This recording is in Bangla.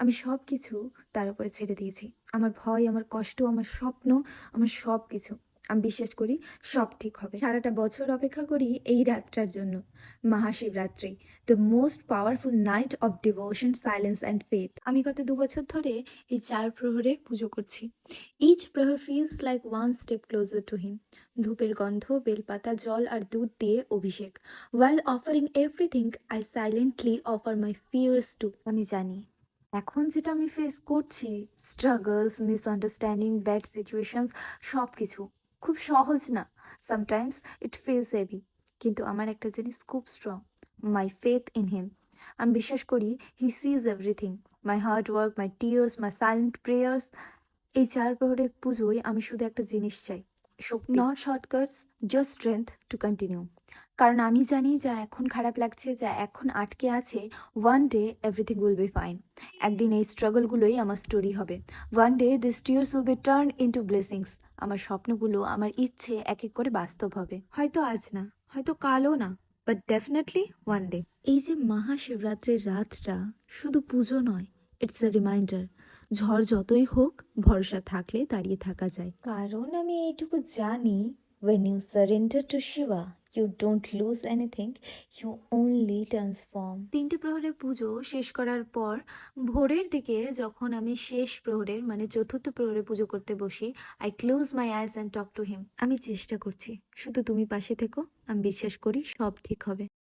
আমি সব কিছু তার উপরে ছেড়ে দিয়েছি। আমার ভয়, আমার কষ্ট, আমার স্বপ্ন, আমার সব কিছু। আমি বিশ্বাস করি সব ঠিক হবে। সারাটা বছর অপেক্ষা করি এই রাতটার জন্য। Mahashivratri, the most powerful night of devotion, silence and faith. আমি গত 2 বছর ধরে এই 4 প্রহরের পুজো করছি। Each prahar feels like one step closer to him. ধূপের গন্ধ, বেলপাতা, জল আর দুধ দিয়ে অভিষেক। While offering everything, I silently offer my fears too. আমি জানি এখন যেটা আমি ফেস করছি, স্ট্রাগলস, মিসআন্ডারস্ট্যান্ডিং, ব্যাড সিচুয়েশনস, সব কিছু খুব সহজ না। সামটাইমস ইট ফিলস হেভি, কিন্তু আমার একটা জিনিস খুব strong, my faith in him. আমি বিশ্বাস করি he sees everything, my hard work, my tears, my silent prayers. এই 4 প্রহরের পুজোয় আমি শুধু একটা জিনিস চাই, শক্তি। Not shortcuts, just strength to continue. কারণ আমি জানি যা এখন খারাপ লাগছে, যা এখন আটকে আছে, one day everything will be fine. একদিন এই স্ট্রাগলগুলোই আমার স্টোরি হবে। One day this tears will be turn into blessings. আমার স্বপ্নগুলো, আমার ইচ্ছে এক এক করে বাস্তব হবে। হয়তো আজ না, হয়তো কালও না, বাট ডেফিনেটলি ওয়ান ডে। এই যে মহাশিবরাত্রির রাতটা শুধু পুজো নয়, ইটস এ রিমাইন্ডার, ঝড় যতই হোক ভরসা থাকলে দাঁড়িয়ে থাকা যায়। কারণ আমি এইটুকু জানি, when you surrender to Shiva, you don't lose anything, you only transform. 3টে প্রহরের পুজো শেষ করার পর ভোরের দিকে যখন আমি শেষ প্রহরের মানে 4র্থ প্রহরে পুজো করতে বসি, I close my eyes and talk to him. আমি চেষ্টা করছি, শুধু তুমি পাশে থেকো, আমি বিশ্বাস করি সব ঠিক হবে।